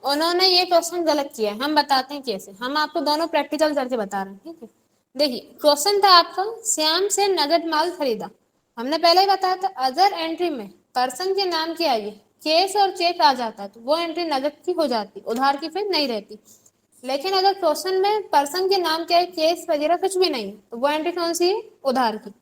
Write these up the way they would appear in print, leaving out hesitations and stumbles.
उन्होंने ये क्वेश्चन गलत किया है, हम बताते हैं कैसे। हम आपको दोनों प्रैक्टिकल करके बता रहे हैं, ठीक है। देखिए क्वेश्चन था आपका, श्याम से नगद माल खरीदा। हमने पहले ही बताया था अगर एंट्री में पर्सन के नाम के आगे केस और चेक आ जाता है तो वो एंट्री नगद की हो जाती, उधार की फिर नहीं रहती। लेकिन अगर क्वेश्चन में पर्सन के नाम के आगे केस वगैरह कुछ भी नहीं है तो वो एंट्री कौन सी है, उधार की।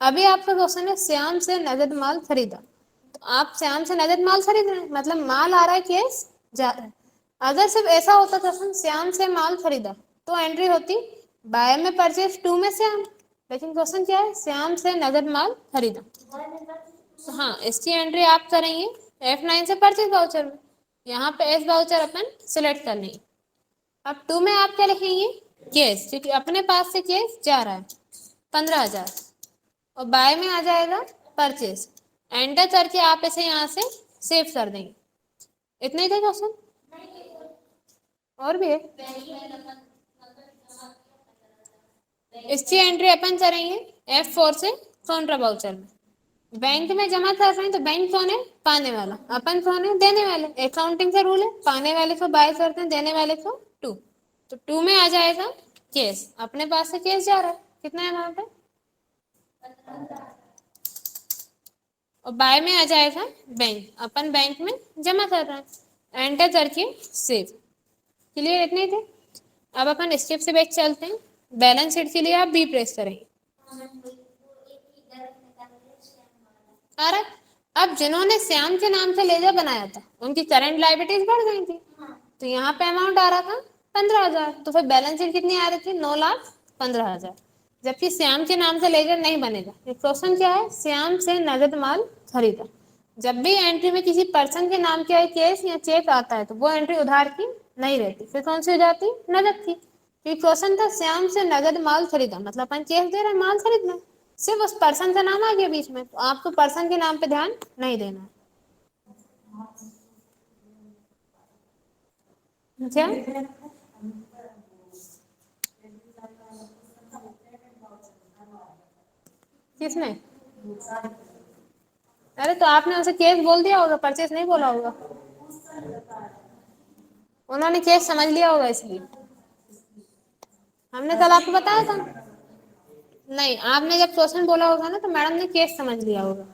अभी आपका क्वेश्चन है श्याम से नगद माल खरीदा, तो आप श्याम से नगद माल खरीद रहे हैं, मतलब माल आ रहा है, केस जा रहा है। अगर सिर्फ ऐसा होता क्वेश्चन श्याम से माल खरीदा तो एंट्री होती बाय में परचेज टू में श्याम। लेकिन क्वेश्चन क्या है, श्याम से नगद माल खरीदा, तो हाँ इसकी एंट्री आप करेंगे F9 से परचेज वाउचर में। यहाँ पे एस वाउचर अपन सिलेक्ट कर लेंगे। अब टू में आप क्या लिखेंगे, केस, क्योंकि अपने पास से केस जा रहा है 15,000, और बाय में आ जाएगा परचेज। एंटर करके आप इसे यहाँ से सेव कर देंगे। इतने ही थे क्वेश्चन, और भी है। इसकी एंट्री अपन करेंगे F4 से कॉन्ट्रा वाउचर में। बैंक में जमा कर रहे हैं तो बैंक कौन है, पाने वाला, अपन कौन है, देने वाले। अकाउंटिंग का रूल है, पाने वाले को बाय करते हैं, देने वाले को टू। तो टू में आ जाएगा केस, अपने पास से केस जा रहा है, कितना अमाउंट है, और बाय में आ जाएगा बैंक, अपन बैंक में जमा कर रहे हैं। एंटर करके सेव। क्लियर, इतने थे। अब अपन स्टेप से बैक चलते हैं। बैलेंस शीट के लिए आप बी प्रेस करेंगे। आ रहा, अब जिन्होंने श्याम के नाम से लेजर बनाया था उनकी करंट लायबिलिटीज बढ़ गई थी, तो यहाँ पे अमाउंट आ रहा था 15,000, तो फिर बैलेंस शीट कितनी आ रही थी, 9,15,000। जबकि श्याम के नाम से लेजर नहीं बनेगा। क्वेश्चन क्या है, श्याम से नगद माल खरीदा। जब भी एंट्री में किसी पर्सन के नाम के केस या चेक आता है तो वो एंट्री उधार की नहीं रहती, फिर कौन सी हो जाती, नगद की। क्वेश्चन था श्याम से नगद माल खरीदा, मतलब अपन केस दे रहे हैं, माल खरीदना है, सिर्फ उस पर्सन का नाम आ गया बीच में, तो आपको पर्सन के नाम पे ध्यान नहीं देना है। क्या किसने, अरे तो आपने उसे केस बोल दिया होगा, परचेस नहीं बोला होगा। उन्होंने केस समझ लिया होगा इसलिए, हमने कल आपको बताया था। नहीं, आपने जब क्वेश्चन बोला होगा ना तो मैडम ने केस समझ लिया होगा,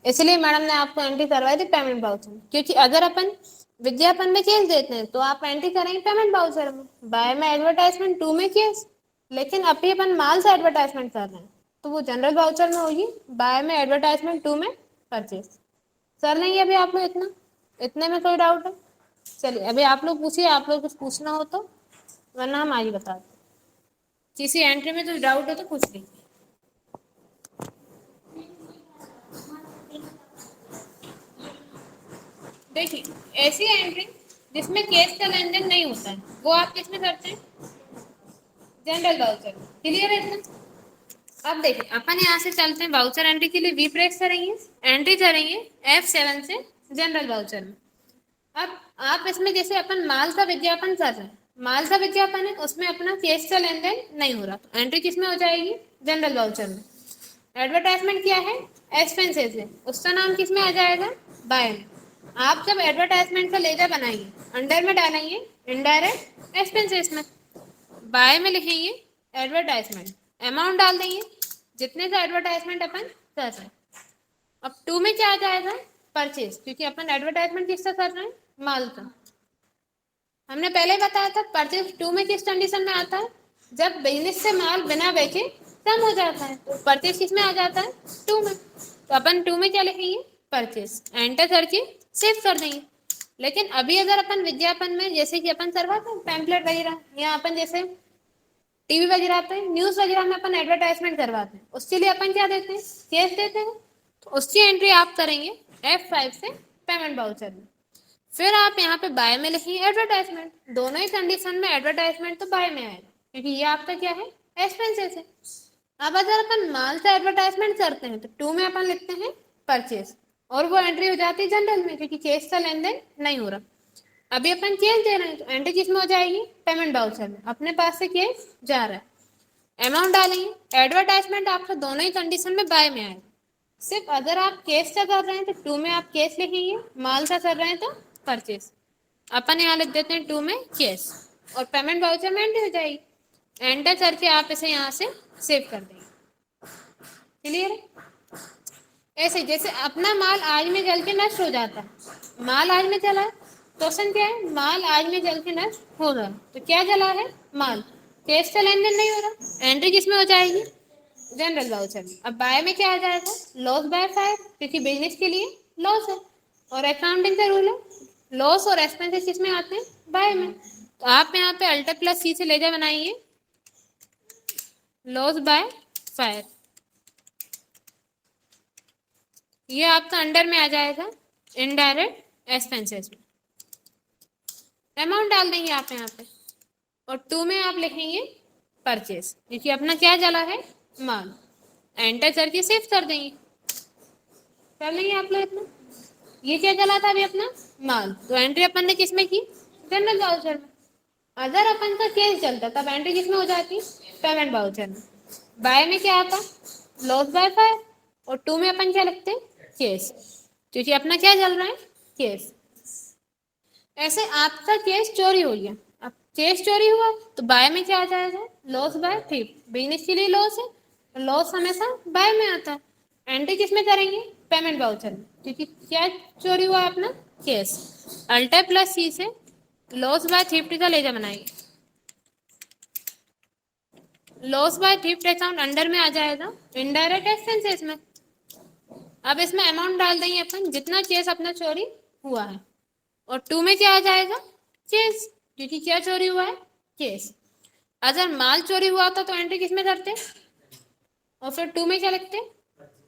इसलिए मैडम ने आपको एंट्री करवाई थी पेमेंट वाउचर में। क्योंकि अगर अपन विज्ञापन में केस देते हैं तो आप एंट्री करेंगे पेमेंट वाउचर में, बाय में एडवर्टाइजमेंट, टू में केस। लेकिन अभी अपन माल से एडवर्टाइजमेंट कर रहे हैं तो वो जनरल वाउचर में होगी, बाय में एडवर्टाइजमेंट, टू में परचेज। कर लेंगे अभी आप लोग इतना, इतने में कोई डाउट है। चलिए अभी आप लोग पूछिए, आप लोग कुछ पूछना हो तो, वरना हम आगे बता दें। किसी एंट्री में तो डाउट हो तो पूछ लीजिए। देखिए ऐसी एंट्री जिसमें केस का लेन देन नहीं होता है वो आप किस में करते हैं, जनरल वाउचर। क्लियर है इतना। अब देखिए अपन यहाँ से चलते हैं वाउचर एंट्री के लिए, वी प्रेस करेंगे, एंट्री करेंगे F7 से जनरल वाउचर में। अब आप इसमें जैसे अपन माल का विज्ञापन कर रहे हैं, माल का विज्ञापन है उसमें अपना केस का लेन देन नहीं हो रहा, तो एंट्री किस में हो जाएगी, जनरल वाउचर में। एडवर्टाइजमेंट क्या है, एक्सपेंसेस है, उसका नाम किस में आ जाएगा, बाय में। आप जब एडवर्टाइजमेंट का लेजर बनाएंगे अंडर में डालेंगे इनडायरेक्ट एक्सपेंसेस में, बाय में लिखेंगे एडवर्टाइजमेंट, अमाउंट डाल देंगे जितने का एडवर्टाइजमेंट अपन कर रहे हैं। अब टू में क्या आ जाएगा, परचेज, क्योंकि अपन एडवर्टाइजमेंट किसका कर रहे हैं, माल का। हमने पहले बताया था परचेज टू में किस कंडीशन में आता है, जब बिजनेस से माल बिना बेचे कम हो जाता है, तो परचेज किस में आ जाता है, टू में। तो अपन टू में क्या लिखेंगे, परचेज, एंटर करके सेव कर देंगे। लेकिन अभी अगर अपन विज्ञापन में जैसे कि अपन करवाते हैं पैम्पलेट वगैरह, या अपन जैसे टीवी वगैरह पे न्यूज वगैरह में अपन एडवर्टाइजमेंट करवाते हैं, उसके लिए अपन क्या देते हैं, केस देते हैं, तो उसकी एंट्री आप करेंगे F5 से पेमेंट वाउचर में। फिर आप यहाँ पे बाय में लिखिए एडवर्टाइजमेंट, दोनों ही कंडीशन में एडवर्टाइजमेंट तो बाय में आएगा क्योंकि ये आपका क्या है, एक्सपेंसेस है। अब अगर अपन माल से एडवर्टाइजमेंट करते हैं तो टू में अपन लिखते हैं परचेज, और वो एंट्री हो जाती है जनरल में क्योंकि केस का लेन देन नहीं हो रहा। अभी अपन केस दे रहे हैं तो एंट्री किस में हो जाएगी, पेमेंट वाउचर में, अपने पास से केस जा रहा है, अमाउंट डालेंगे। एडवर्टाइजमेंट आपको दोनों ही कंडीशन में बाय में आएगा, सिर्फ अगर आप केस का कर रहे हैं तो टू में आप केस लिखेंगे, माल का कर रहे हैं तो परचेज। अपन यहाँ लिख देते हैं 2 में केस, और पेमेंट वाउचर में एंट्री हो जाएगी। एंटर करके आप इसे यहाँ से सेव कर देंगे। क्लियर है? ऐसे जैसे अपना माल आग में जल के नष्ट हो जाता है, माल आग में जला है, क्वेश्चन क्या है, माल आग में जल के नष्ट हो रहा है, तो क्या जला है, माल, कैश का लेन देन नहीं हो रहा, एंट्री किसमें हो जाएगी, जनरल वाउचर में। अब बाय में क्या आ जाएगा, लॉस बाय फायर, क्योंकि बिजनेस के लिए लॉस है, और अकाउंटिंग का रूल है लॉस और एक्सपेंसेस किसमें आते हैं, बाय में। तो आप यहाँ पे अल्टर प्लस सी से लेजर बनाइए, लॉस बाय फायर, ये आपका अंडर में आ जाएगा इनडायरेक्ट एक्सपेंसेस में। अमाउंट डाल देंगे आप यहाँ पे, और 2 में आप लिखेंगे परचेस, क्योंकि अपना क्या जला है, माल। एंटर करके सेव कर देंगे, कर लेंगे आप लोग इतना। ये क्या जला था अभी, अपना माल, तो एंट्री अपन ने किसमें की, जनरल वाउचर में। अगर अपन का केस चलता तब एंट्री किसमें हो जाती, पेमेंट वाउचर में। बाय में क्या आता, लॉस बाय फायर, और 2 में अपन क्या लिखते हैं, केस, क्योंकि अपना क्या चल रहा है, केस। ऐसे आपका केस चोरी हो गया, अब केस चोरी हुआ तो बाय में क्या आ जाएगा, लॉस बाय थीफ, बिजनेस के लिए लॉस है, लॉस हमेशा बाय में आता है। एंट्री किसमें करेंगे, पेमेंट वाउचर में, क्योंकि क्या चोरी हुआ है, अपना केस। अल्टर प्लस सी से लॉस बाय थीफ्ट का लेजर बनाएंगे, loss by theft account under में आ जाएगा इनडायरेक्ट एक्सपेंसेस में। अब इसमें अमाउंट डाल देंगे अपन, जितना केस अपना चोरी हुआ है, और 2 में क्या आ जाएगा, केस, क्योंकि क्या चोरी हुआ है, केस। अगर माल चोरी हुआ था तो एंट्री किसमें करते, और फिर 2 में क्या लिखते,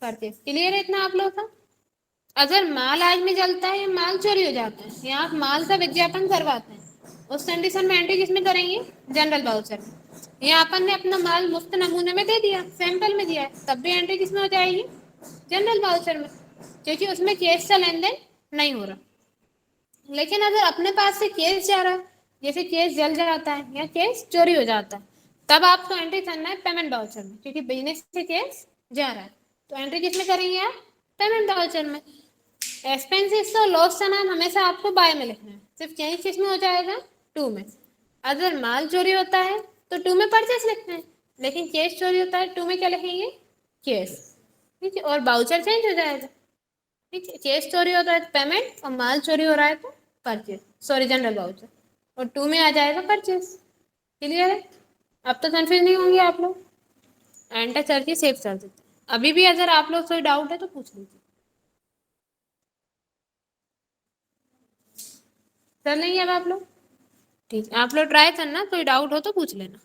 परचेस। क्लियर है इतना आप लोग का? अगर माल आग में जलता है या माल चोरी हो जाता है या आप माल का विज्ञापन करवाते हैं, उस कंडीशन में एंट्री किसमें करेंगे, जनरल वाउचर में। या अपन ने अपना माल मुफ्त नमूने में दे दिया, सैंपल में दिया है, तब भी एंट्री किसमें हो जाएगी, जनरल वाउचर में, क्योंकि उसमें केस का लेन देन नहीं हो रहा। लेकिन अगर अपने पास से केस जा रहा है, जैसे केस जल जाता है या केस चोरी हो जाता है, तब आपको एंट्री करना है पेमेंट वाउचर में, क्योंकि बिजनेस से केस जा रहा है। तो एंट्री किसमें करेंगे आप, पेमेंट वाउचर में। एक्सपेंसेस और लॉस का नाम हमेशा आपको बाय में लिखना है, सिर्फ चेंज किस में हो जाएगा, 2 में। अगर माल चोरी होता है तो 2 में परचेस लिखते हैं, लेकिन केस चोरी होता है 2 में क्या लिखेंगे, केस। ठीक है, और बाउचर चेंज हो जाएगा। ठीक है, केस चोरी हो रहा है तो पेमेंट, और माल चोरी हो रहा है तो परचेस, सॉरी जनरल वाउचर, और 2 में आ जाएगा परचेस। क्लियर है? अब तो कंफ्यूज नहीं होंगे आप लोग। एंटर करके सेव कर देते। अभी भी अगर आप लोग कोई डाउट है तो पूछ लीजिए, कर लेंगे अब आप लोग। ठीक है, आप लोग ट्राई करना, कोई डाउट हो तो पूछ लेना।